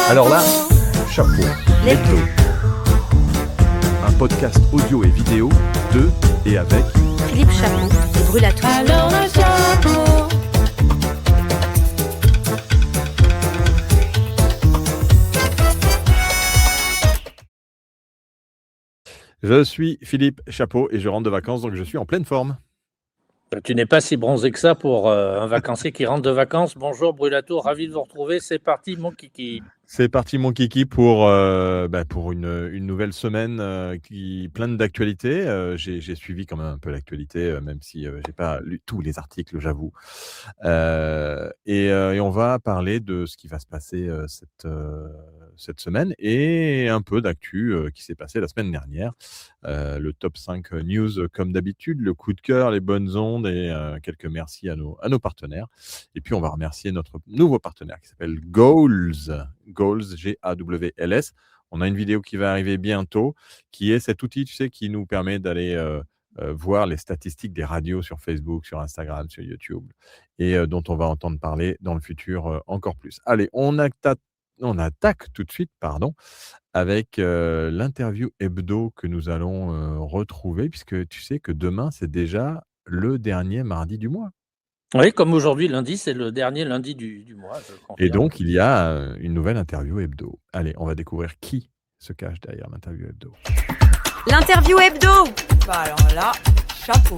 Alors là, chapeau, L'hebdo. un podcast audio et vidéo de et avec Philippe Chapeau et Brûle-à-tout. Alors le chapeau. Je suis Philippe Chapeau et je rentre de vacances, donc je suis en pleine forme. Tu n'es pas si bronzé que ça pour un vacancier qui rentre de vacances. Bonjour Brûle-à-tout, ravi de vous retrouver. C'est parti mon kiki. C'est parti mon kiki pour une nouvelle semaine pleine d'actualités. J'ai suivi quand même un peu l'actualité, même si j'ai pas lu tous les articles, j'avoue. Et on va parler de ce qui va se passer cette semaine et un peu d'actu qui s'est passé la semaine dernière. Le top 5 news comme d'habitude, le coup de cœur, les bonnes ondes et quelques merci à nos partenaires. Et puis on va remercier notre nouveau partenaire qui s'appelle Goals, G-A-W-L-S. On a une vidéo qui va arriver bientôt, qui est cet outil, tu sais, qui nous permet d'aller voir les statistiques des radios sur Facebook, sur Instagram, sur YouTube, et dont on va entendre parler dans le futur encore plus. Allez, on attaque tout de suite, avec l'interview hebdo que nous allons retrouver, puisque tu sais que demain, c'est déjà le dernier mardi du mois. Oui, comme aujourd'hui, lundi, c'est le dernier lundi du mois. Je confirme. Et donc, il y a une nouvelle interview hebdo. Allez, on va découvrir qui se cache derrière l'interview hebdo. L'interview hebdo. Bah alors là, chapeau.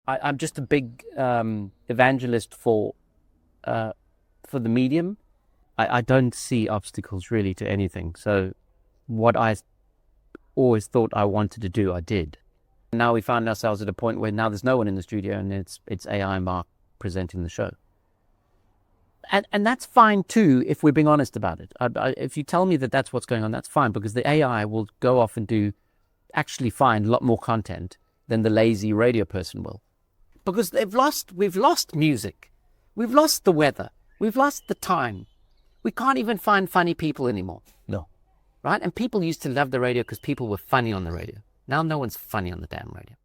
I'm just a big evangelist for the medium. I don't see obstacles really to anything. So what I always thought I wanted to do, I did. Now we found ourselves at a point where now there's no one in the studio and it's AI Mark presenting the show. And that's fine too, if we're being honest about it. If you tell me that that's what's going on, that's fine, because the AI will go off and actually find a lot more content than the lazy radio person will. Because we've lost music. We've lost the weather. We've lost the time. We can't even find funny people anymore. No. Right? And people used to love the radio because people were funny on the radio. Now no one's funny on the damn radio.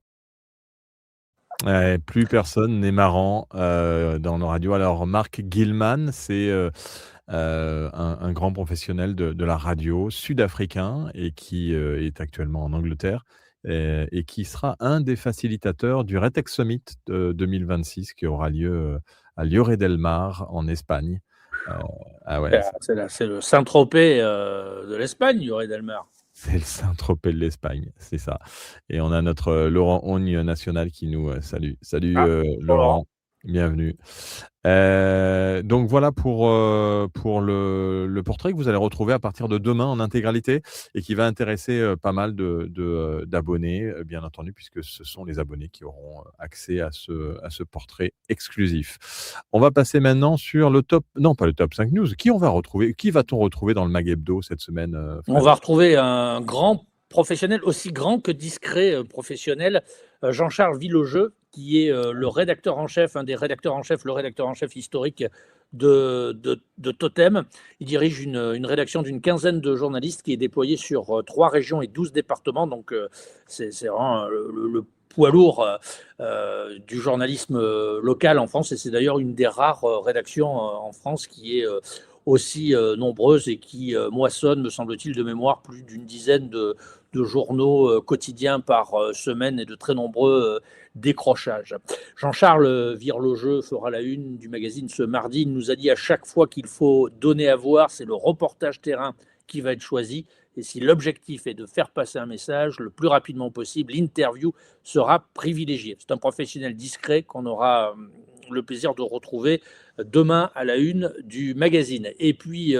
Plus personne n'est marrant dans nos radios. Alors, Mark Gilman, c'est un grand professionnel de la radio sud-africain et qui est actuellement en Angleterre et qui sera un des facilitateurs du Retex Summit 2026 qui aura lieu à Lloret del Mar en Espagne. C'est le Saint-Tropez de l'Espagne, Lloret del Mar. C'est le Saint-Tropez de l'Espagne, c'est ça. Et on a notre Laurent Ogne national qui nous salue. Salut Laurent, bienvenue. Donc voilà pour le portrait que vous allez retrouver à partir de demain en intégralité et qui va intéresser pas mal d'abonnés, bien entendu, puisque ce sont les abonnés qui auront accès à ce portrait exclusif. On va passer maintenant sur le top 5 news. Qui va-t-on retrouver dans le Mag Hebdo cette semaine On va retrouver un grand professionnel, aussi grand que discret professionnel, Jean-Charles Villogeux, qui est le rédacteur en chef, un des rédacteurs en chef, le rédacteur en chef historique de Totem. Il dirige une rédaction d'une quinzaine de journalistes qui est déployée sur 3 régions et 12 départements. Donc c'est vraiment le poids lourd du journalisme local en France. Et c'est d'ailleurs une des rares rédactions en France qui est aussi nombreuse et qui moissonne, me semble-t-il, de mémoire, plus d'une dizaine de journaux quotidiens par semaine et de très nombreux décrochages. Jean-Charles Villogeux fera la une du magazine ce mardi. Il nous a dit à chaque fois qu'il faut donner à voir, c'est le reportage terrain qui va être choisi. Et si l'objectif est de faire passer un message le plus rapidement possible, l'interview sera privilégiée. C'est un professionnel discret qu'on aura le plaisir de retrouver demain à la une du magazine. Et puis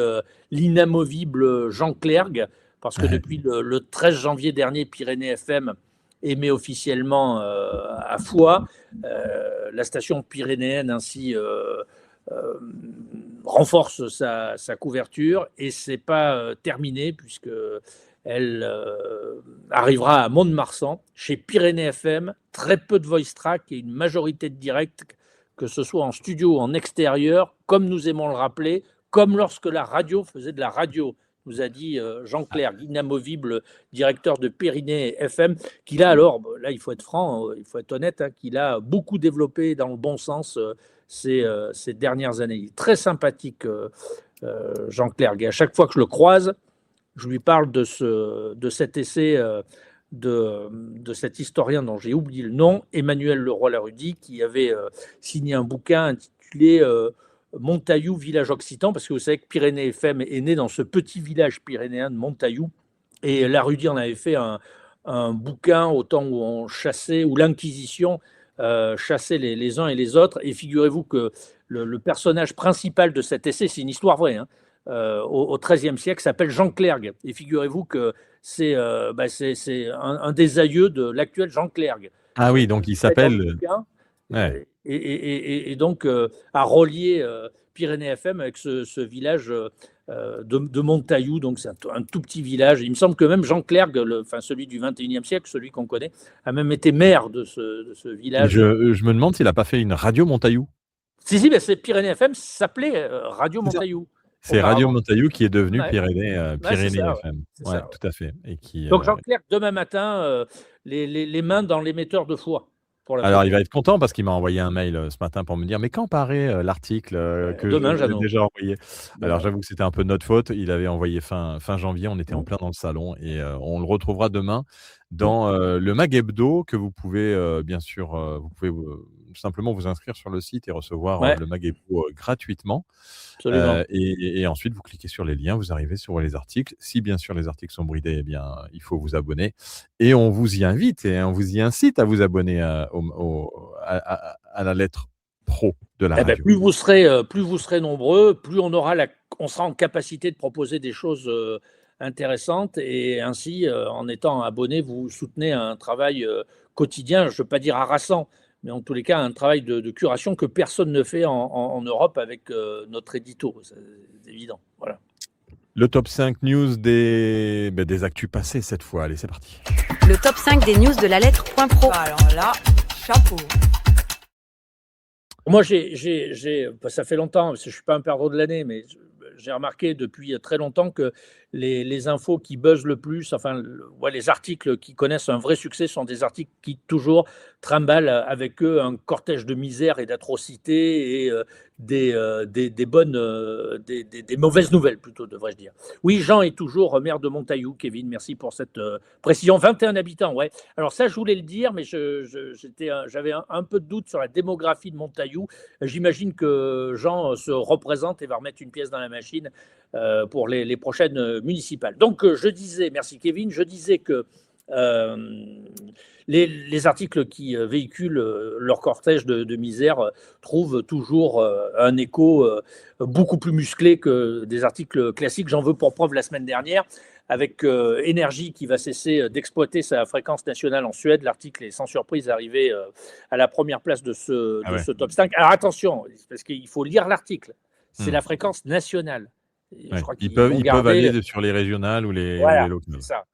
l'inamovible Jean Clergue, parce que depuis le 13 janvier dernier, Pyrénées FM émet officiellement à Foix. La station pyrénéenne ainsi renforce sa couverture et c'est pas terminé puisque elle arrivera à Mont-de-Marsan chez Pyrénées FM. Très peu de voice track et une majorité de direct, que ce soit en studio ou en extérieur, comme nous aimons le rappeler, comme lorsque la radio faisait de la radio, nous a dit Jean Clergue, inamovible directeur de Pyrénées FM, qu'il a alors, là il faut être franc, il faut être honnête, qu'il a beaucoup développé dans le bon sens ces dernières années. Il est très sympathique Jean Clergue. Et à chaque fois que je le croise, je lui parle de cet essai de cet historien dont j'ai oublié le nom, Emmanuel Leroy-Larudy, qui avait signé un bouquin intitulé Montaillou, village occitan, parce que vous savez que Pyrénées FM est né dans ce petit village pyrénéen de Montaillou, et Larudy en avait fait un bouquin au temps où on chassait, où l'Inquisition chassait les uns et les autres, et figurez-vous que le personnage principal de cet essai, c'est une histoire vraie, hein, au XIIIe siècle, s'appelle Jean Clergue, et figurez-vous que c'est un des aïeux de l'actuel Jean Clergue. Ah oui, donc il s'appelle. Ouais. Et donc, à relier Pyrénées FM avec ce village de Montaillou. Donc, c'est un tout petit village. Il me semble que même Jean Clergue, celui du XXIe siècle, celui qu'on connaît, a même été maire de ce village. Je me demande s'il n'a pas fait une radio Montaillou. Si, c'est Pyrénées FM, ça s'appelait Radio Montaillou. C'est Radio Montaillou qui est devenu Pyrénées ça, FM. Ouais, tout à fait. Et qui, donc, Jean Clergue, demain matin, les mains dans l'émetteur de foi. Alors, il va être content parce qu'il m'a envoyé un mail ce matin pour me dire « Mais quand paraît l'article que j'ai déjà envoyé ?» Alors, j'avoue que c'était un peu notre faute. Il avait envoyé fin janvier. On était en plein dans le salon et on le retrouvera demain dans le Mag Hebdo que vous pouvez, bien sûr, vous pouvez simplement vous inscrire sur le site et recevoir le Mag Hebdo gratuitement. Et ensuite, vous cliquez sur les liens, vous arrivez sur les articles. Si bien sûr les articles sont bridés, eh bien, il faut vous abonner. Et on vous y invite et on vous y incite à vous abonner à la lettre pro de la radio. Plus vous serez nombreux, plus on sera en capacité de proposer des choses intéressantes. Et ainsi, en étant abonné, vous soutenez un travail quotidien, je ne veux pas dire harassant, mais en tous les cas, un travail de curation que personne ne fait en Europe avec notre édito. C'est évident. Voilà. Le top 5 news des actus passées cette fois. Allez, c'est parti. Le top 5 des news de la lettre.pro. Alors là, chapeau. Moi, ça fait longtemps, parce que je ne suis pas un perdreau de l'année, mais j'ai remarqué depuis très longtemps que les infos qui buzzent le plus, les articles qui connaissent un vrai succès sont des articles qui toujours trimballent avec eux un cortège de misère et d'atrocités et des mauvaises nouvelles, plutôt, devrais-je dire. Oui, Jean est toujours maire de Montaillou. Kevin, merci pour cette précision. 21 habitants, ouais. Alors ça, je voulais le dire, mais j'avais un peu de doute sur la démographie de Montaillou. J'imagine que Jean se représente et va remettre une pièce dans la machine pour les prochaines municipales. Donc, je disais, merci Kevin, je disais que les articles qui véhiculent leur cortège de misère trouvent toujours un écho beaucoup plus musclé que des articles classiques. J'en veux pour preuve la semaine dernière, avec Énergie qui va cesser d'exploiter sa fréquence nationale en Suède. L'article est sans surprise arrivé à la première place de ce top 5. Alors attention, parce qu'il faut lire l'article. C'est la fréquence nationale. Je crois ils peuvent aller sur les régionales ou les locales. C'est ça.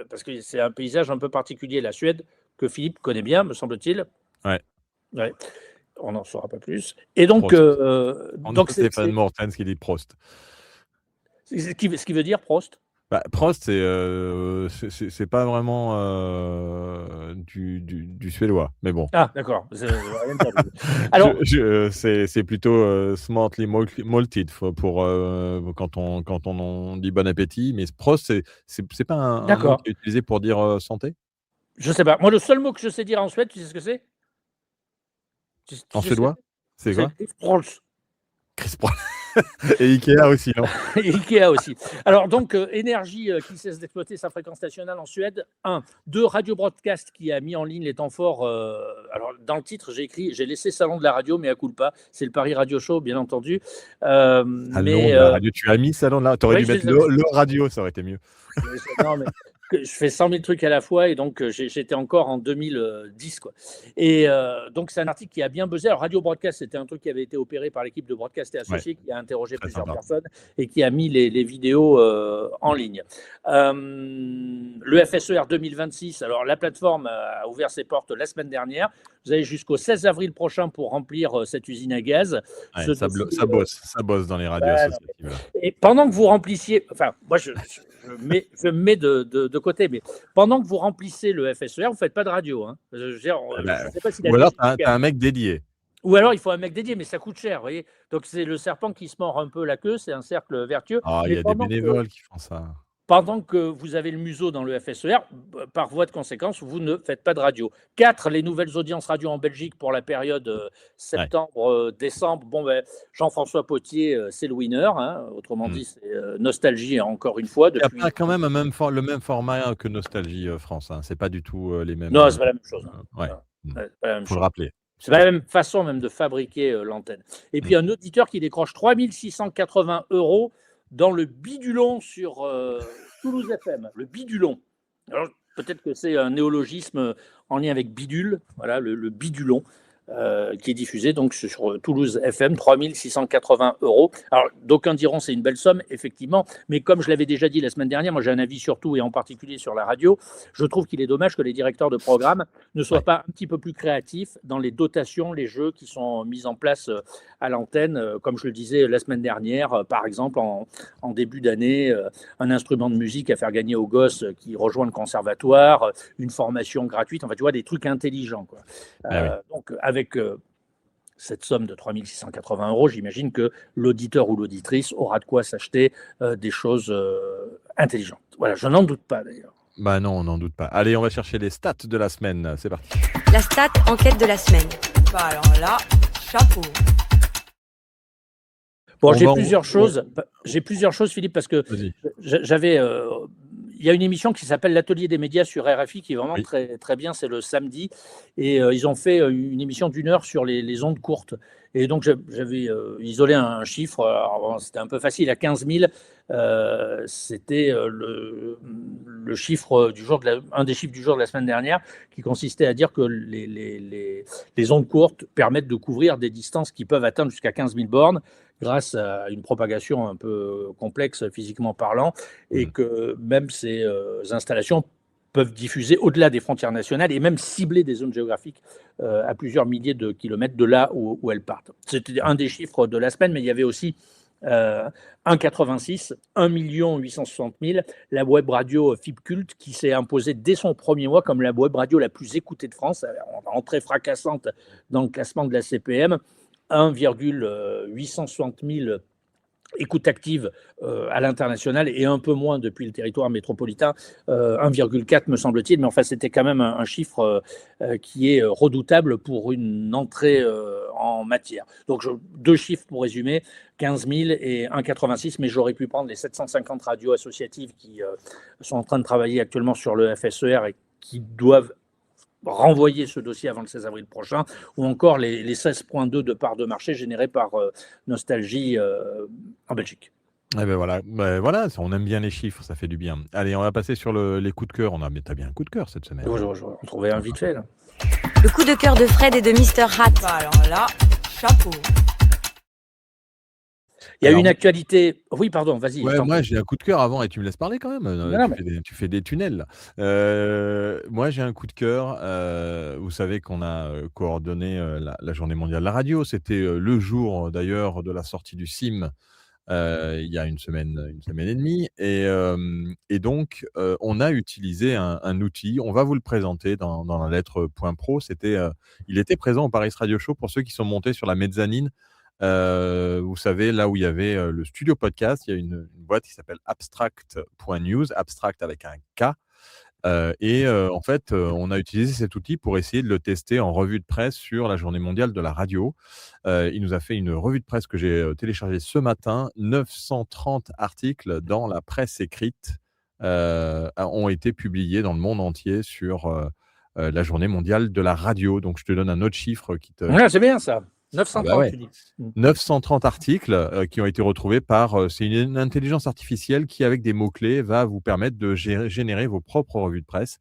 Parce que c'est un paysage un peu particulier, la Suède, que Philippe connaît bien, me semble-t-il. Ouais. On n'en saura pas plus. Et donc, c'est Stéphane Mortens qui dit Prost. Ce qui veut dire Prost. Prost, c'est pas vraiment du suédois, mais bon. Ah, d'accord. Alors, c'est plutôt smartly malted pour quand on dit bon appétit, mais Prost, c'est pas un mot qui est utilisé pour dire santé. Je sais pas. Moi, le seul mot que je sais dire en Suède, tu sais ce que c'est? En suédois, c'est quoi? Chris Prols. Et Ikea aussi, non? Ikea aussi. Alors, donc, Énergie qui cesse d'exploiter sa fréquence nationale en Suède. 1. 2. Radio Broadcast qui a mis en ligne les temps forts. Alors, dans le titre, j'ai laissé Salon de la radio, mais à culpa. C'est le Paris Radio Show, bien entendu. Salon de la radio. Tu as mis Salon de la radio. Tu aurais dû mettre le radio, ça aurait été mieux. Non, mais je fais 100 000 trucs à la fois et donc j'étais encore en 2010, quoi. Et donc c'est un article qui a bien buzzé. Alors Radio Broadcast, c'était un truc qui avait été opéré par l'équipe de Broadcast et Associés qui a interrogé plusieurs personnes et qui a mis les vidéos en ligne. Le FSER 2026, alors la plateforme a ouvert ses portes la semaine dernière. Vous avez jusqu'au 16 avril prochain pour remplir cette usine à gaz. Ça bosse dans les radios associatives. Et pendant que vous remplissiez, moi je me mets de côté, mais pendant que vous remplissez le FSER, vous ne faites pas de radio. Hein. Je sais pas si ou alors, tu as un mec dédié. Ou alors il faut un mec dédié, mais ça coûte cher, vous voyez. Donc c'est le serpent qui se mord un peu la queue, c'est un cercle vertueux. Ah, il Mais y a des bénévoles qui font ça. pendant que vous avez le museau dans le FSER, par voie de conséquence, vous ne faites pas de radio. 4, les nouvelles audiences radio en Belgique pour la période Ouais. septembre-décembre. Bon, ben, Jean-François Potier, c'est le winner. Hein. Autrement Mmh. dit, c'est Nostalgie, encore une fois. Il y a Depuis... pas quand même le même format que Nostalgie France, hein. C'est pas du tout les mêmes. Non, c'est pas la même chose. Hein. Ouais, Non, c'est pas la même faut le chose. rappeler. C'est pas la même façon même de fabriquer l'antenne. Et puis un auditeur qui décroche 3 680 € dans le bidulon sur Toulouse FM, le bidulon. Alors peut-être que c'est un néologisme en lien avec bidule, voilà le bidulon. Qui est diffusé donc sur Toulouse FM, 3 680 €. Alors, d'aucuns diront c'est une belle somme, effectivement, mais comme je l'avais déjà dit la semaine dernière, moi j'ai un avis sur tout et en particulier sur la radio. Je trouve qu'il est dommage que les directeurs de programme ne soient pas un petit peu plus créatifs dans les dotations, les jeux qui sont mis en place à l'antenne. Comme je le disais la semaine dernière, par exemple, en début d'année, un instrument de musique à faire gagner aux gosses qui rejoint le conservatoire, une formation gratuite, enfin tu vois, des trucs intelligents, quoi. Donc avec cette somme de 3 680 €, j'imagine que l'auditeur ou l'auditrice aura de quoi s'acheter des choses intelligentes. Voilà, je n'en doute pas d'ailleurs. Bah non, on n'en doute pas. Allez, on va chercher les stats de la semaine. C'est parti. La stat enquête de la semaine. Bah alors là, chapeau. Bon, On j'ai va- plusieurs on- choses. J'ai plusieurs choses, Philippe, parce que Vas-y. j'avais. Il y a une émission qui s'appelle l'Atelier des médias sur RFI qui est vraiment Oui. très, très bien. C'est le samedi. Et ils ont fait une émission d'1 heure sur les ondes courtes. Et donc, j'avais isolé un chiffre. Alors, bon, c'était un peu facile. À 15 000, c'était le chiffre du jour un des chiffres du jour de la semaine dernière qui consistait à dire que les ondes courtes permettent de couvrir des distances qui peuvent atteindre jusqu'à 15 000 bornes grâce à une propagation un peu complexe physiquement parlant, et que même ces installations peuvent diffuser au-delà des frontières nationales et même cibler des zones géographiques à plusieurs milliers de kilomètres de là où elles partent. C'était un des chiffres de la semaine, mais il y avait aussi 1,86, 1 860 000, la web radio FibCult qui s'est imposée dès son premier mois comme la web radio la plus écoutée de France, entrée fracassante dans le classement de la CPM. 1,860 000 écoutes actives à l'international et un peu moins depuis le territoire métropolitain, 1,4 me semble-t-il, mais enfin c'était quand même un chiffre qui est redoutable pour une entrée en matière. Donc deux chiffres pour résumer, 15 000 et 1,86, mais j'aurais pu prendre les 750 radios associatives qui sont en train de travailler actuellement sur le FSER et qui doivent renvoyer ce dossier avant le 16 avril prochain, ou encore les 16,2 de parts de marché générées par Nostalgie en Belgique. Eh ben voilà, on aime bien les chiffres, ça fait du bien. Allez, on va passer sur les coups de cœur. Mais t'as bien un coup de cœur cette semaine. On trouvait un vite fait là. Le coup de cœur de Fred et de Mr. Hat. Bah alors là, chapeau. Il y a Alors, une actualité. Oui, pardon, vas-y. Ouais, moi j'ai un coup de cœur avant et tu me laisses parler quand même. Non, Tu fais des tunnels. Moi j'ai un coup de cœur. Vous savez qu'on a coordonné la Journée mondiale de la radio. C'était le jour d'ailleurs de la sortie du CIM il y a une semaine et demie. Et donc on a utilisé un outil. On va vous le présenter dans la lettre Point Pro. Il était présent au Paris Radio Show pour ceux qui sont montés sur la mezzanine. Vous savez, là où il y avait le studio podcast, il y a une boîte qui s'appelle abstract.news, abstract avec un K. En fait, on a utilisé cet outil pour essayer de le tester en revue de presse sur la Journée mondiale de la radio. Il nous a fait une revue de presse que j'ai téléchargée ce matin. 930 articles dans la presse écrite ont été publiés dans le monde entier sur la Journée mondiale de la radio. Donc, je te donne un autre chiffre qui te... Ouais, c'est bien ça. 930, Ah bah ouais. tu dis. 930 articles qui ont été retrouvés par... c'est une intelligence artificielle qui, avec des mots-clés, va vous permettre de générer vos propres revues de presse.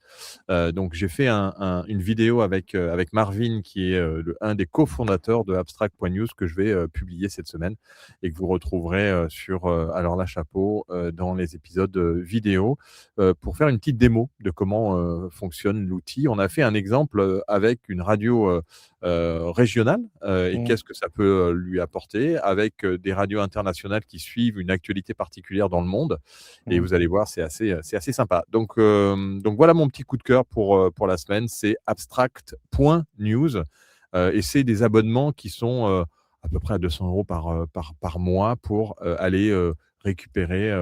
Donc, j'ai fait une vidéo avec Marvin, qui est un des cofondateurs de Abstract.news, que je vais publier cette semaine et que vous retrouverez sur Alors la Chapeau dans les épisodes vidéo pour faire une petite démo de comment fonctionne l'outil. On a fait un exemple avec une radio régionale et qu'est-ce que ça peut lui apporter avec des radios internationales qui suivent une actualité particulière dans le monde. Et vous allez voir, c'est assez sympa. Donc voilà mon petit coup de cœur pour la semaine, c'est abstract.news. Et c'est des abonnements qui sont à peu près à 200 € par mois pour aller récupérer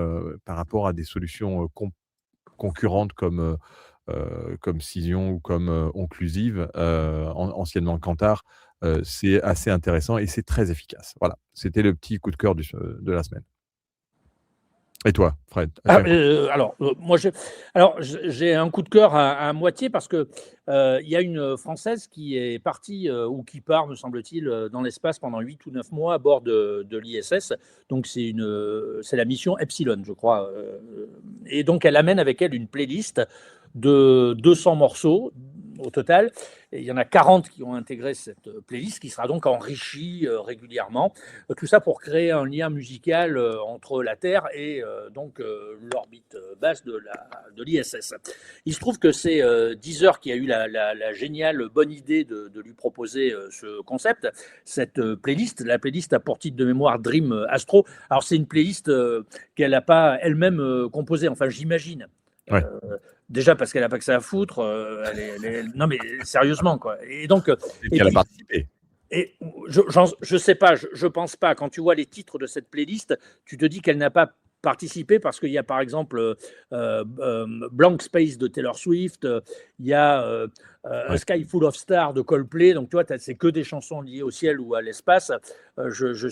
par rapport à des solutions concurrentes comme Cision ou comme Onclusive, anciennement Kantar. C'est assez intéressant et c'est très efficace. Voilà, c'était le petit coup de cœur de la semaine. Et toi, Fred? Moi, j'ai un coup de cœur à moitié parce que il y a une Française qui est partie ou qui part, me semble-t-il, dans l'espace pendant 8 ou 9 mois à bord de l'ISS. Donc, c'est la mission Epsilon, je crois. Et donc, elle amène avec elle une playlist de 200 morceaux au total. Et il y en a 40 qui ont intégré cette playlist qui sera donc enrichie régulièrement. Tout ça pour créer un lien musical entre la Terre et donc l'orbite basse de l'ISS. Il se trouve que c'est Deezer qui a eu la géniale bonne idée de lui proposer ce concept, cette playlist. La playlist a pour titre de mémoire Dream Astro. Alors c'est une playlist qu'elle n'a pas elle-même composée, enfin j'imagine. Ouais. Déjà parce qu'elle n'a pas que ça à foutre. Non mais sérieusement quoi. Et donc Elle a participé. et je sais pas, je pense pas. Quand tu vois les titres de cette playlist, tu te dis qu'elle n'a pas participé parce qu'il y a par exemple Blank Space de Taylor Swift, il y a A Sky Full of Stars de Coldplay. Donc tu vois, c'est que des chansons liées au ciel ou à l'espace. Je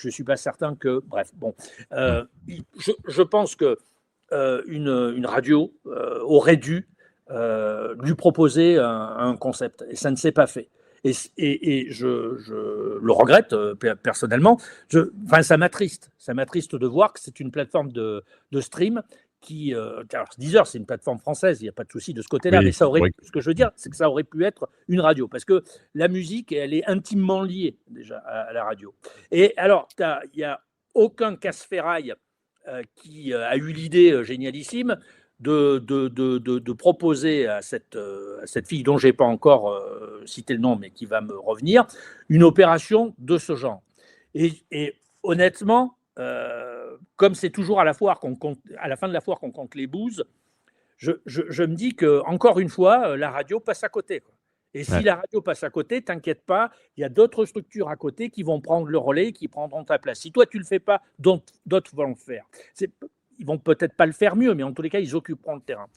suis pas certain que. Bref, bon, je pense que une radio aurait dû lui proposer un concept et ça ne s'est pas fait. Et je le regrette personnellement. Ça m'attriste. Ça m'attriste de voir que c'est une plateforme de stream qui. Alors, Deezer, c'est une plateforme française, il n'y a pas de souci de ce côté-là, Oui, mais ce que je veux dire, c'est que ça aurait pu être une radio, parce que la musique, elle est intimement liée déjà à la radio. Et alors, il n'y a aucun casse-ferraille qui a eu l'idée génialissime de proposer à cette fille dont je n'ai pas encore cité le nom, mais qui va me revenir, une opération de ce genre. Et honnêtement, comme c'est toujours à la fin de la foire qu'on compte les bouses, je me dis que encore une fois, la radio passe à côté, quoi. Et si la radio passe à côté, t'inquiète pas, il y a d'autres structures à côté qui vont prendre le relais, qui prendront ta place. Si toi tu le fais pas, d'autres vont le faire. Ils vont peut-être pas le faire mieux, mais en tous les cas, ils occuperont le terrain.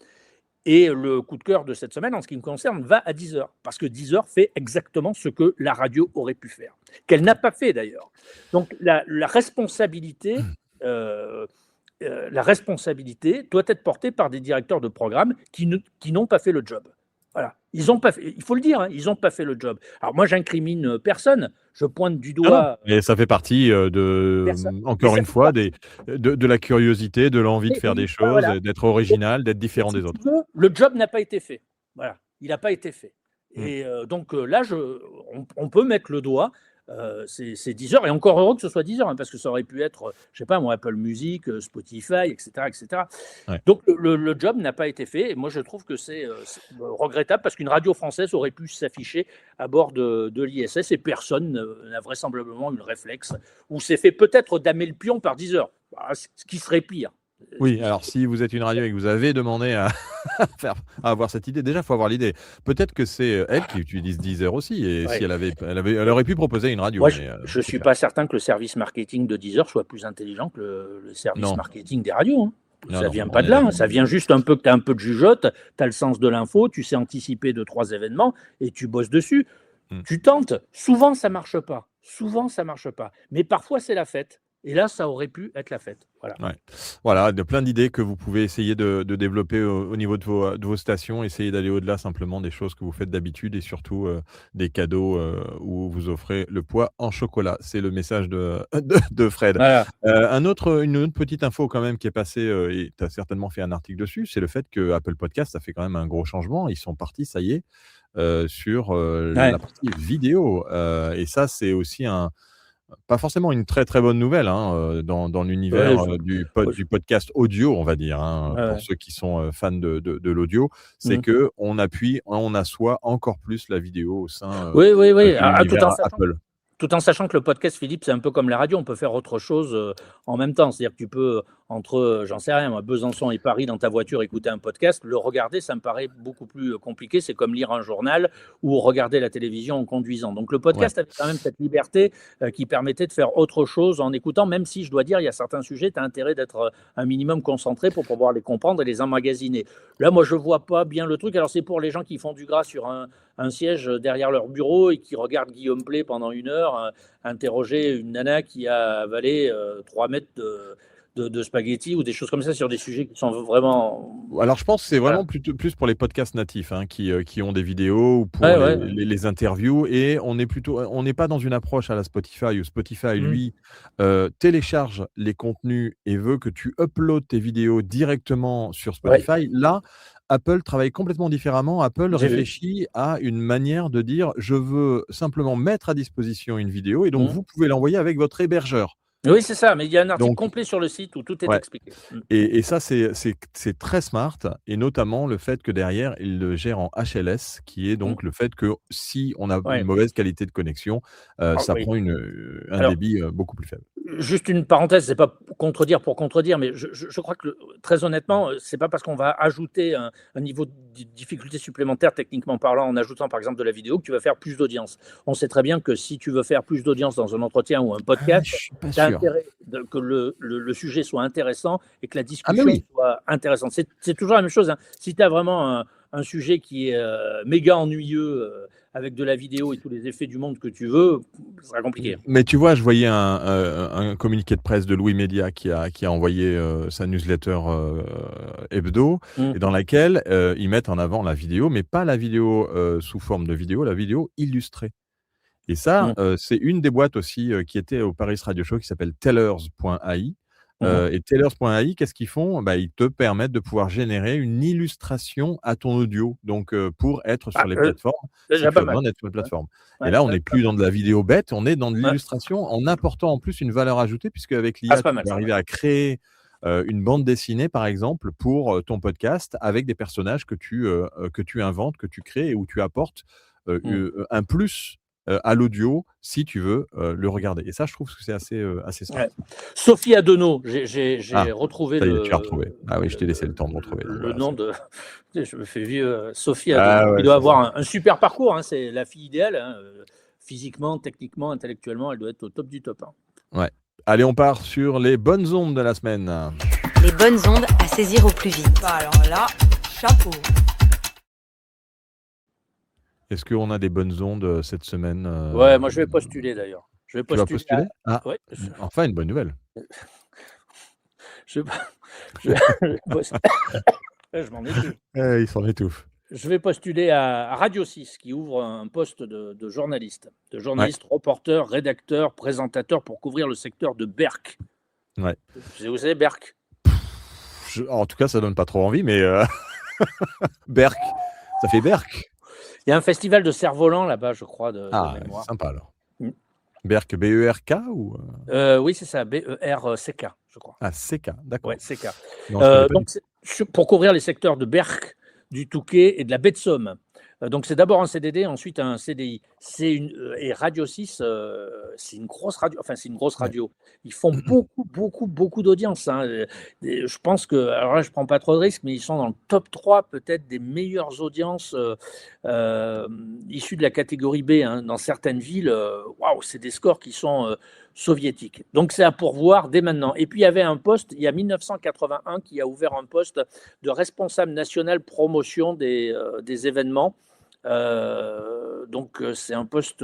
Et le coup de cœur de cette semaine, en ce qui me concerne, va à Deezer, parce que Deezer fait exactement ce que la radio aurait pu faire, qu'elle n'a pas fait d'ailleurs. Donc la responsabilité doit être portée par des directeurs de programme qui n'ont pas fait le job. Voilà. Ils ont pas fait, il faut le dire, hein, ils n'ont pas fait le job. Alors moi, j'incrimine personne. Je pointe du doigt. Et ça fait partie encore une fois, de la curiosité, de l'envie de faire des choses, voilà, d'être original, d'être différent des autres. Le job n'a pas été fait. Voilà, il n'a pas été fait. Et donc là, on peut mettre le doigt. C'est Deezer, et encore heureux que ce soit Deezer, hein, parce que ça aurait pu être, je sais pas, Apple Music, Spotify, etc. Ouais. Donc le job n'a pas été fait, et moi je trouve que c'est regrettable, parce qu'une radio française aurait pu s'afficher à bord de l'ISS, et personne n'a vraisemblablement eu le réflexe, ou s'est fait peut-être damer le pion par Deezer, ce qui serait pire. Oui, alors si vous êtes une radio et que vous avez demandé à avoir cette idée, déjà, il faut avoir l'idée. Peut-être que c'est elle qui utilise Deezer aussi, et si elle aurait pu proposer une radio. Moi, je ne suis pas certain que le service marketing de Deezer soit plus intelligent que le service marketing des radios. Hein. Ça ne vient pas de là, hein. Ça vient juste un peu que tu as un peu de jugeote, tu as le sens de l'info, tu sais anticiper 2-3 événements et tu bosses dessus. Tu tentes. Souvent, ça ne marche pas. Mais parfois, c'est la fête. Et là, ça aurait pu être la fête. Voilà. Ouais. Voilà, de plein d'idées que vous pouvez essayer de développer au niveau de vos stations. Essayez d'aller au-delà simplement des choses que vous faites d'habitude, et surtout des cadeaux où vous offrez le poids en chocolat. C'est le message de Fred. Voilà. Une autre petite info quand même qui est passée, et tu as certainement fait un article dessus, c'est le fait que Apple Podcast a fait quand même un gros changement. Ils sont partis, ça y est, sur la partie vidéo. Et ça, c'est aussi pas forcément une très très bonne nouvelle, hein, dans l'univers du podcast audio, on va dire, hein, pour ceux qui sont fans de l'audio, c'est que on assoit encore plus la vidéo au sein de l'univers Apple. Tout en sachant que le podcast, Philippe, c'est un peu comme la radio, on peut faire autre chose en même temps. C'est-à-dire que tu peux j'en sais rien, moi, Besançon et Paris dans ta voiture, écouter un podcast, le regarder, ça me paraît beaucoup plus compliqué. C'est comme lire un journal ou regarder la télévision en conduisant. Donc le Ouais. podcast avait quand même cette liberté qui permettait de faire autre chose en écoutant, même si je dois dire, il y a certains sujets, tu as intérêt d'être un minimum concentré pour pouvoir les comprendre et les emmagasiner. Là, moi, je vois pas bien le truc. Alors, c'est pour les gens qui font du gras sur un siège derrière leur bureau et qui regardent Guillaume Play pendant 1 heure interroger une nana qui a avalé 3 mètres de spaghettis ou des choses comme ça sur des sujets qui sont vraiment. Alors, je pense que c'est Voilà. vraiment plus pour les podcasts natifs qui ont des vidéos ou pour Ouais. les interviews. Et on n'est pas dans une approche à la Spotify où Spotify, lui, télécharge les contenus et veut que tu uploads tes vidéos directement sur Ouais, Spotify. Là, Apple travaille complètement différemment. Apple j'ai vu. réfléchit à une manière de dire je veux simplement mettre à disposition une vidéo et donc Mhm. vous pouvez l'envoyer avec votre hébergeur. Oui, c'est ça, mais il y a un article Donc, complet sur le site où tout est ouais. expliqué. Et ça, c'est très smart, et notamment le fait que derrière, ils le gèrent en HLS, qui est donc le fait que si on a une Ouais. mauvaise qualité de connexion, Ah, ça oui. prend un Alors, débit beaucoup plus faible. juste une parenthèse, c'est pas contredire pour contredire, mais je crois que très honnêtement, c'est pas parce qu'on va ajouter un niveau de difficulté supplémentaire techniquement parlant en ajoutant par exemple de la vidéo que tu vas faire plus d'audience. On sait très bien que si tu veux faire plus d'audience dans un entretien ou un Je podcast, suis pas tu as sûr. intérêt que le sujet soit intéressant et que la Ah, mais discussion oui. soit intéressante. C'est toujours la même chose, hein. Si tu as vraiment un sujet qui est méga ennuyeux avec de la vidéo et tous les effets du monde que tu veux, ça sera compliqué. Mais tu vois, je voyais un communiqué de presse de Louis Média qui a envoyé sa newsletter hebdo, Mm. et dans laquelle ils mettent en avant la vidéo, mais pas la vidéo sous forme de vidéo, la vidéo illustrée. Et ça, Mm. c'est une des boîtes aussi qui était au Paris Radio Show qui s'appelle Tellers.ai. Mhm. Et Tellers.ai, qu'est-ce qu'ils font? Bah, ils te permettent de pouvoir générer une illustration à ton audio, donc pour être sur les plateformes, si Déjà tu pas as mal. besoin d'être sur les plateformes. Et Ouais, là, on ouais, n'est plus dans de la vidéo bête, on est dans de ouais. l'illustration en apportant en plus une valeur ajoutée, puisque avec Ah, l'IA, c'est pas tu mal peux ça. arriver à créer une bande dessinée, par exemple, pour ton podcast, avec des personnages que tu inventes, que tu crées et où tu apportes un plus à l'audio si tu veux le regarder. Et ça, je trouve que c'est assez smart. Ouais. Sophie Adenau, j'ai Ah, retrouvé ça y est, tu l'as retrouvé. Ah oui, je t'ai laissé le temps de retrouver. Donc le voilà, nom c'est de. Je me fais vieux. Sophie Ah Adenau, ouais, qui doit c'est avoir ça. un super parcours, hein, c'est la fille idéale, hein, physiquement, techniquement, intellectuellement, elle doit être au top du top, hein. Ouais. Allez, on part sur les bonnes ondes de la semaine. Les bonnes ondes à saisir au plus vite. Bah alors là, chapeau. Est-ce qu'on a des bonnes ondes cette semaine Ouais, moi je vais postuler d'ailleurs. Je vais Tu vas postuler. postuler? Ah, Ouais, enfin une bonne nouvelle. je, je, je m'en étouffe. Il s'en étouffe. Je vais postuler à Radio 6 qui ouvre un poste de journaliste, reporter, rédacteur, présentateur pour couvrir le secteur de Berck. Ouais. Vous savez Berck? En tout cas, ça donne pas trop envie, mais Berck, ça fait Berck. Il y a un festival de cerf-volant là-bas, je crois, de Ah, mémoire. c'est sympa alors. Mm. Berck, B-E-R-K ou Oui, c'est ça, B-E-R-C-K, je crois. Ah, C-K, d'accord. Ouais, C-K. Non, je connais pas du Donc, pour couvrir les secteurs de Berck, du Touquet et de la baie de Somme. Donc, c'est d'abord un CDD, ensuite un CDI. Et Radio 6, c'est une grosse radio. Enfin, c'est une grosse radio. Ils font beaucoup d'audience, hein. Je pense que, alors là, je ne prends pas trop de risques, mais ils sont dans le top 3 peut-être des meilleures audiences issues de la catégorie B, hein. Dans certaines villes, waouh, c'est des scores qui sont soviétiques. Donc, c'est à pourvoir dès maintenant. Et puis, il y avait un poste, il y a 1981, qui a ouvert un poste de responsable national promotion des événements. Donc c'est un poste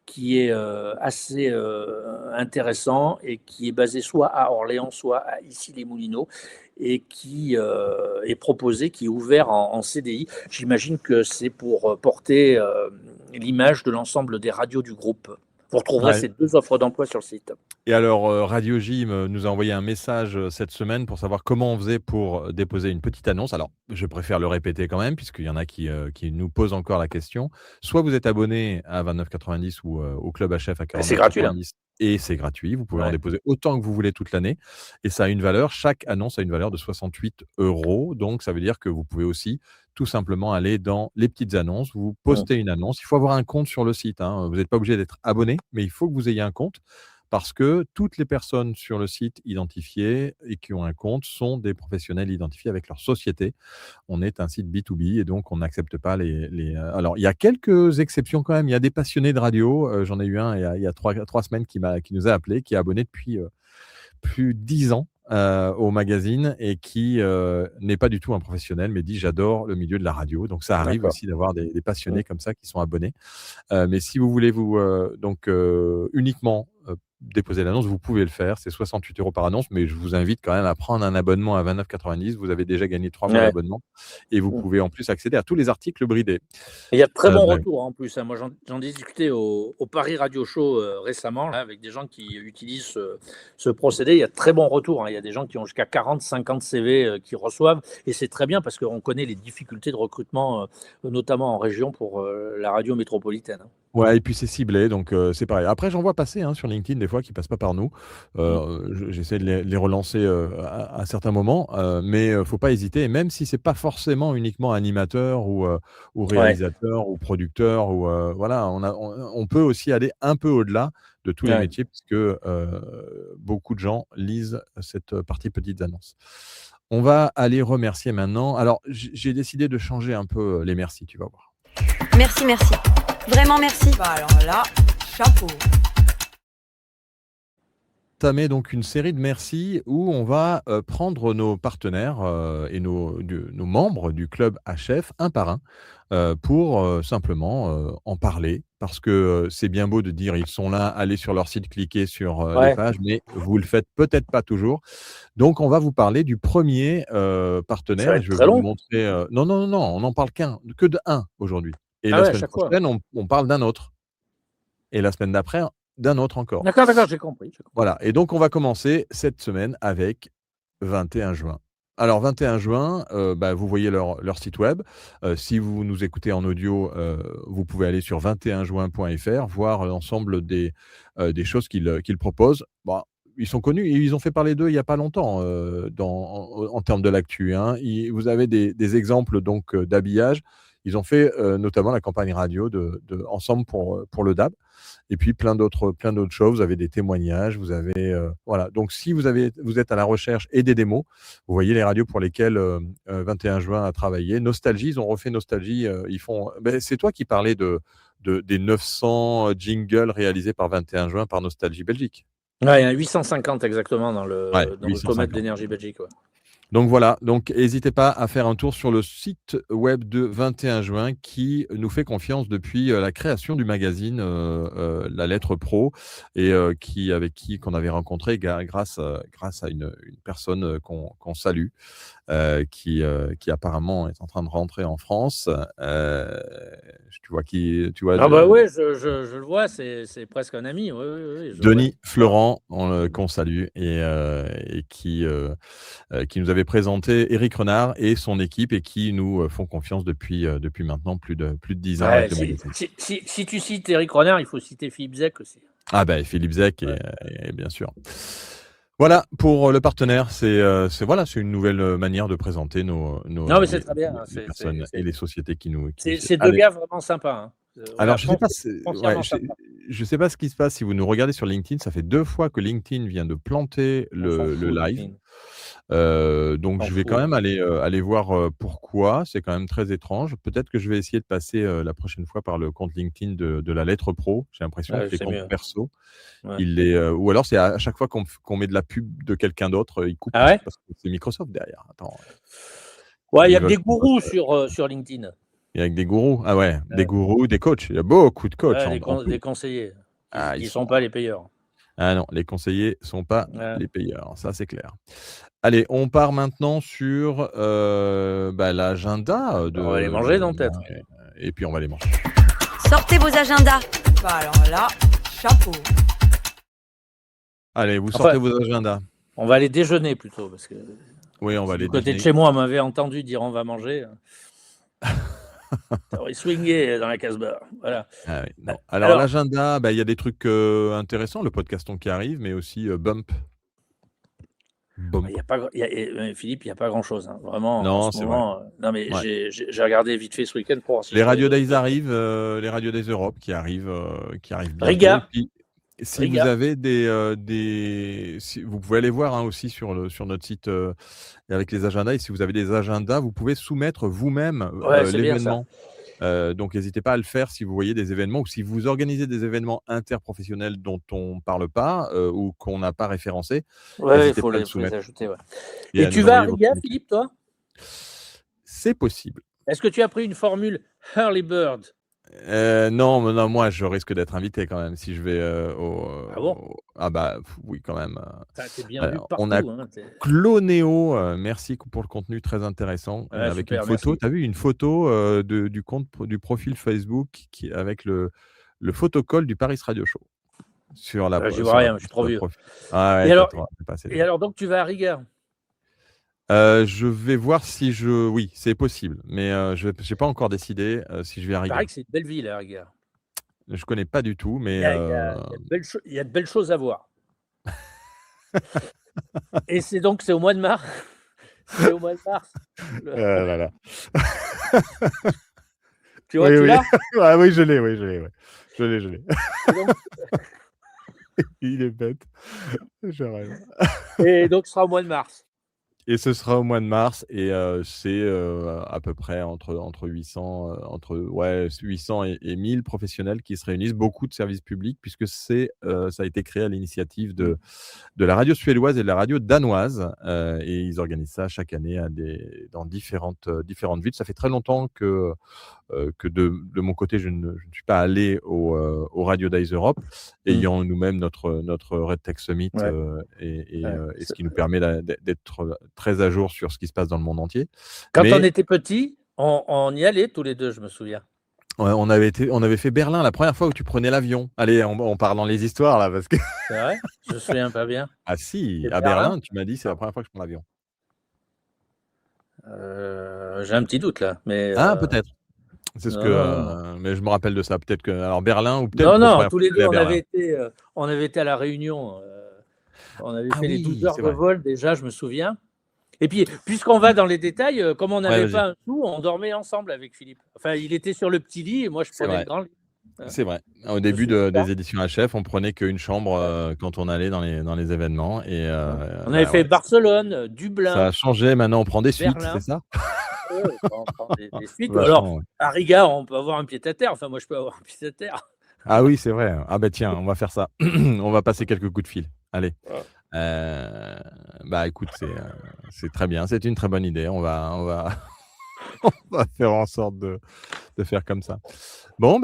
qui est assez intéressant et qui est basé soit à Orléans, soit à Issy-les-Moulineaux, et qui est proposé, qui est ouvert en CDI. J'imagine que c'est pour porter l'image de l'ensemble des radios du groupe. Vous retrouverez ces 2 offres d'emploi sur le site. Et alors, Radio Gym nous a envoyé un message cette semaine pour savoir comment on faisait pour déposer une petite annonce. Alors, je préfère le répéter quand même, puisqu'il y en a qui nous posent encore la question. Soit vous êtes abonné à 29,90 ou au Club HF à 49,90. C'est gratuit, là. Et c'est gratuit. Vous pouvez en déposer autant que vous voulez toute l'année. Et ça a une valeur, chaque annonce a une valeur de 68 €. Donc, ça veut dire que vous pouvez aussi tout simplement aller dans les petites annonces. Vous postez une annonce. Il faut avoir un compte sur le site, hein. Vous n'êtes pas obligé d'être abonné, mais il faut que vous ayez un compte. parce que toutes les personnes sur le site identifiées et qui ont un compte sont des professionnels identifiés avec leur société. On est un site B2B et donc on n'accepte pas alors, il y a quelques exceptions quand même. Il y a des passionnés de radio. J'en ai eu un il y a 3 semaines qui nous a appelé, qui est abonné depuis plus de 10 ans au magazine et qui n'est pas du tout un professionnel, mais dit j'adore le milieu de la radio. Donc ça arrive aussi d'avoir des passionnés comme ça qui sont abonnés. Mais si vous voulez uniquement déposer l'annonce, vous pouvez le faire. C'est 68 € par annonce, mais je vous invite quand même à prendre un abonnement à 29,90 €. Vous avez déjà gagné 3 mois d'abonnement et vous pouvez en plus accéder à tous les articles bridés. Il y a de très bons retours en plus. Moi, j'en ai discuté au Paris Radio Show récemment là, avec des gens qui utilisent ce procédé. Il y a de très bons retours. Il y a des gens qui ont jusqu'à 40, 50 CV qui reçoivent et c'est très bien parce qu'on connaît les difficultés de recrutement, notamment en région pour la radio métropolitaine. Ouais, et puis c'est ciblé, donc c'est pareil. Après, j'en vois passer sur LinkedIn des fois qui passent pas par nous. J'essaie de les relancer à certains moments, mais faut pas hésiter. Et même si c'est pas forcément uniquement animateur ou réalisateur ou producteur, ou voilà, on peut aussi aller un peu au-delà de tous les métiers, puisque beaucoup de gens lisent cette partie petites annonces. On va aller remercier maintenant. Alors, j'ai décidé de changer un peu les merci, tu vas voir. Merci. Vraiment merci. Bah alors là, chapeau. Entamer donc une série de merci où on va prendre nos partenaires et nos membres du club HF un par un pour simplement en parler, parce que c'est bien beau de dire ils sont là, allez sur leur site, cliquez sur les pages, mais vous le faites peut-être pas toujours. Donc on va vous parler du premier partenaire et je vais vous montrer. Non, on n'en parle que d'un aujourd'hui. Et la semaine prochaine, on parle d'un autre. Et la semaine d'après, d'un autre encore. D'accord, j'ai compris. Voilà, et donc on va commencer cette semaine avec 21 juin. Alors 21 juin, vous voyez leur site web. Si vous nous écoutez en audio, vous pouvez aller sur 21juin.fr, voir l'ensemble des choses qu'ils proposent. Bon, ils sont connus et ils ont fait parler d'eux il n'y a pas longtemps en termes de l'actu. Vous avez des exemples donc d'habillage. Ils ont fait notamment la campagne radio de Ensemble pour le DAB. Et puis plein d'autres choses. Vous avez des témoignages, vous avez voilà. Donc si vous êtes à la recherche et des démos, vous voyez les radios pour lesquelles 21 juin a travaillé. Nostalgie, ils ont refait Nostalgie. C'est toi qui parlais des 900 jingles réalisés par 21 juin par Nostalgie Belgique. Ouais, il y en a 850 exactement dans le comète d'énergie Belgique. Ouais. Donc voilà, n'hésitez pas à faire un tour sur le site web de 21 juin qui nous fait confiance depuis la création du magazine La Lettre Pro et qu'on avait rencontré grâce à une personne qu'on salue qui apparemment est en train de rentrer en France. Tu vois je le vois, c'est presque un ami. Oui, Denis Florent, qu'on salue et qui nous avait présenté Éric Renard et son équipe et qui nous font confiance depuis maintenant plus de 10 ans. Si tu cites Éric Renard, il faut citer Philippe Zec aussi. Ah Philippe Zec et bien sûr. Voilà pour le partenaire, c'est une nouvelle manière de présenter nos mais c'est très bien, les personnes et les sociétés qui nous. C'est deux gars vraiment sympas. Alors je sais pas ce qui se passe si vous nous regardez sur LinkedIn. Ça fait 2 fois que LinkedIn vient de planter le live. Donc je vais quand même aller voir pourquoi. C'est quand même très étrange. Peut-être que je vais essayer de passer la prochaine fois par le compte LinkedIn de la Lettre Pro. J'ai l'impression que les comptes perso, ou alors c'est à chaque fois qu'on met de la pub de quelqu'un d'autre, il coupe parce que c'est Microsoft derrière. Attends. Il y a des gourous sur LinkedIn. Il y a des gourous. Des gourous, des coachs. Il y a beaucoup de coachs. Des conseillers. Ils ne sont pas les payeurs. Ah non, les conseillers ne sont pas les payeurs. Ça, c'est clair. Allez, on part maintenant sur l'agenda. On va les manger, non, peut-être. Et puis, on va les manger. Sortez vos agendas. Bah alors là, chapeau. Allez, vous sortez vos agendas. On va aller déjeuner plutôt, parce que oui, on va aller du côté de chez moi, on m'avait entendu dire on va manger. T'aurais swingé dans la Casbah. Voilà. Ah oui, non. Alors l'agenda, il y a des trucs intéressants, le podcaston qui arrive, mais aussi Bump. Philippe, il n'y a pas grand-chose. Vraiment, non, en ce moment. Non, mais j'ai regardé vite fait ce week-end pour voir si les Radio Days arrivent, les Radio Days Europe qui arrivent Riga. Si vous Riga. avez vous pouvez aller voir aussi sur notre site avec les agendas. Et si vous avez des agendas, vous pouvez soumettre vous-même Ouais, c'est bien ça. l'événement. Donc, n'hésitez pas à le faire si vous voyez des événements ou si vous organisez des événements interprofessionnels dont on ne parle pas ou qu'on n'a pas référencés. Ouais, il N'hésitez faut pas à le les soumettre ajouter. Ouais. et Et à tu nous vas à envoyer vos Riga, communiqués. Philippe, toi? C'est possible. Est-ce que tu as pris une formule Early Bird? Non, non, moi, je risque d'être invité quand même si je vais Ah bon? Ah bah oui, quand même. T'es bien vu On a partout. Hein, Clonéo, merci pour le contenu très intéressant ouais, avec une super, photo. merci. Tu as vu une photo du profil Facebook avec le photocall du Paris Radio Show sur J'y vois rien, je suis trop sur le vieux. profil. Ah Et ouais, alors, t'as pas assez et d'âge. alors donc tu vas à Riga? Je vais voir si oui, c'est possible, mais j'ai pas encore décidé si je vais à Il paraît Riga. que c'est une belle ville, à Riga. Je connais pas du tout, mais Il y a de belles choses à voir. Et c'est au mois de mars. C'est au mois de mars. ah là là. Tu vois, Oui, tu oui. l'as? Ah oui, je l'ai, ouais. Je l'ai. Et donc, Il est bête. Je rêve. et donc, ce sera au mois de mars. Et ce sera au mois de mars et c'est à peu près entre 800, 800 et 1000 professionnels qui se réunissent, beaucoup de services publics puisque ça a été créé à l'initiative de la radio suédoise et de la radio danoise et ils organisent ça chaque année dans différentes villes. Ça fait très longtemps que de mon côté, je ne suis pas allé au Radio Days Europe, ayant nous-mêmes notre Red Tech Summit Ouais. et Ouais. ce qui nous permet d'être très à jour sur ce qui se passe dans le monde entier. Quand Mais on était petits, on y allait tous les deux, je me souviens. ouais, on avait fait Berlin la première fois où tu prenais l'avion. Allez, on part dans les histoires là parce que C'est vrai? Je me souviens pas bien. ah si, Et à Berlin? Berlin, tu m'as dit c'est la première fois que je prends l'avion. J'ai un petit doute là, mais Ah peut-être. C'est ce non, que non. mais je me rappelle de ça. Peut-être que alors Berlin ou peut-être Non, pour la non, première tous fois les que deux, j'allais à Berlin. on avait été à La Réunion. On avait Ah fait les 12 oui, heures c'est de vrai. vol déjà, je me souviens. Et puis, puisqu'on va dans les détails, comme on Ouais, n'avait vas-y. pas un sou, on dormait ensemble avec Philippe. Enfin, il était sur le petit lit et moi, je C'est prenais le vrai. grand lit. C'est vrai. Au Je me début souviens de ça. des éditions HF, on prenait qu'une chambre quand on allait dans les événements et On avait fait ouais, Barcelone, ça Dublin, a changé. Maintenant, on prend des suites, Berlin. c'est ça? Ouais, on prend des suites. Vachement, Alors, ouais. à Riga, on peut avoir un pied-à-terre. Enfin, moi, je peux avoir un pied-à-terre. Ah oui, c'est vrai. Ah bah tiens, on va faire ça. On va passer quelques coups de fil. Allez. Ouais. Bah écoute, c'est très bien. C'est une très bonne idée. On va on va faire en sorte de faire comme ça. Bon,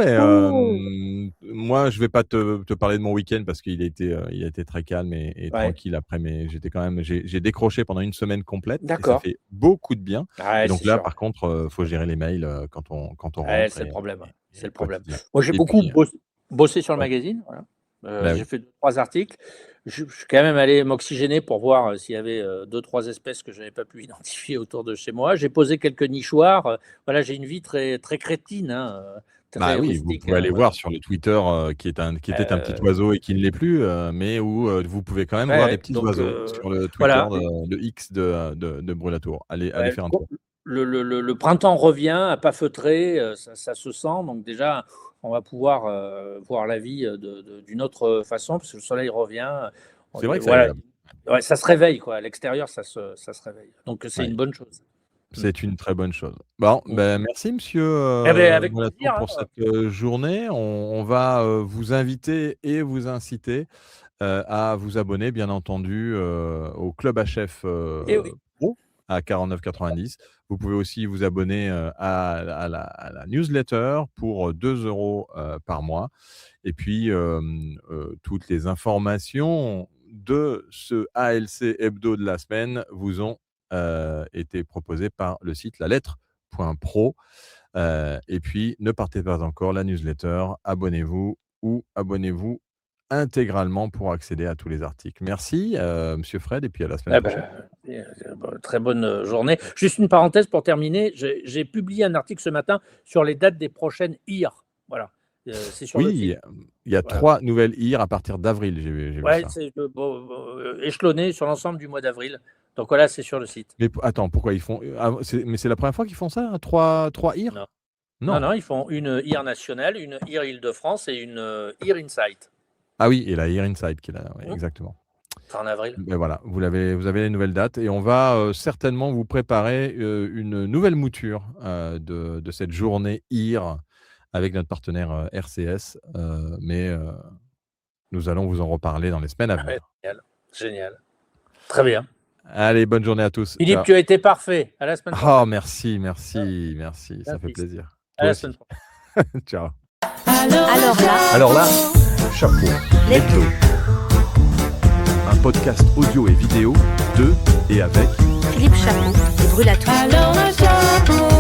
moi, je vais pas te parler de mon week-end parce qu'il a été très calme et Ouais. tranquille après, mais j'ai décroché pendant une semaine complète et ça D'accord. fait beaucoup de bien. Ouais, Et donc c'est là, sûr. par contre, faut gérer les mails quand on Ouais, rentre c'est le problème. C'est le problème. quotidien. Moi, j'ai Et beaucoup puis, bossé sur le ouais. magazine. Voilà. Bah J'ai oui. fait 2-3 articles. Je suis quand même allé m'oxygéner pour voir s'il y avait 2-3 espèces que je n'avais pas pu identifier autour de chez moi. J'ai posé quelques nichoirs. Voilà, j'ai une vie très, très crétine, hein, Bah très oui, vous rustique. pouvez aller Voilà. voir sur le Twitter qui était un petit Euh, oiseau et qui ne l'est plus, mais où vous pouvez quand même ouais, voir des ouais. petits Donc, oiseaux sur le Twitter voilà. de X de Brulatour. Allez Ouais, faire un tour. le printemps revient à pas feutrer, ça se sent. Donc déjà, on va pouvoir voir la vie d'une autre façon, parce que le soleil revient. C'est vrai que c'est Voilà, agréable. ouais, ça se réveille, quoi. À l'extérieur, ça se réveille. Donc c'est Ouais, une bonne chose. c'est une très bonne chose. Bon, merci monsieur Eh ben, avec Brulatour plaisir. pour cette journée. On va vous inviter et vous inciter à vous abonner, bien entendu, au Club HF Eh oui. Pro à 49,90. Vous pouvez aussi vous abonner à la newsletter pour 2 € par mois. Et puis, toutes les informations de ce ALC Hebdo de la semaine vous ont été proposées par le site lalettre.pro. Et puis, ne partez pas encore, la newsletter, abonnez-vous abonnez-vous intégralement pour accéder à tous les articles. Merci, monsieur Fred, et puis à la semaine Eh ben, prochaine. très bonne journée. Juste une parenthèse pour terminer. J'ai publié un article ce matin sur les dates des prochaines IR. Voilà. C'est sur le Oui, site. il y a Voilà. 3 nouvelles IR à partir d'avril, j'ai vu Ouais, ça. c'est échelonné sur l'ensemble du mois d'avril. Donc voilà, c'est sur le site. Mais attends, pourquoi ils font mais c'est la première fois qu'ils font ça, hein, 3 IR? Non. Non. Non, ils font une IR nationale, une IR Île-de-France et une IR Insight. Ah oui, et la Here Inside qui est là, ouais, exactement. Enfin, en avril. Ben voilà, vous avez les nouvelles dates et on va certainement vous préparer une nouvelle mouture de cette journée Here avec notre partenaire RCS. Mais nous allons vous en reparler dans les semaines à venir. Génial. Génial. Très bien. Allez, bonne journée à tous. Philippe, Ciao. tu as été parfait. À la semaine prochaine. Oh, merci. Ça fait Merci. plaisir. À la Toi semaine aussi. prochaine. Ciao. Alors là, Chapeau. Letto. Un podcast audio et vidéo de et avec Philippe Chapeau et Brûle à tout. Alors là, chapeau.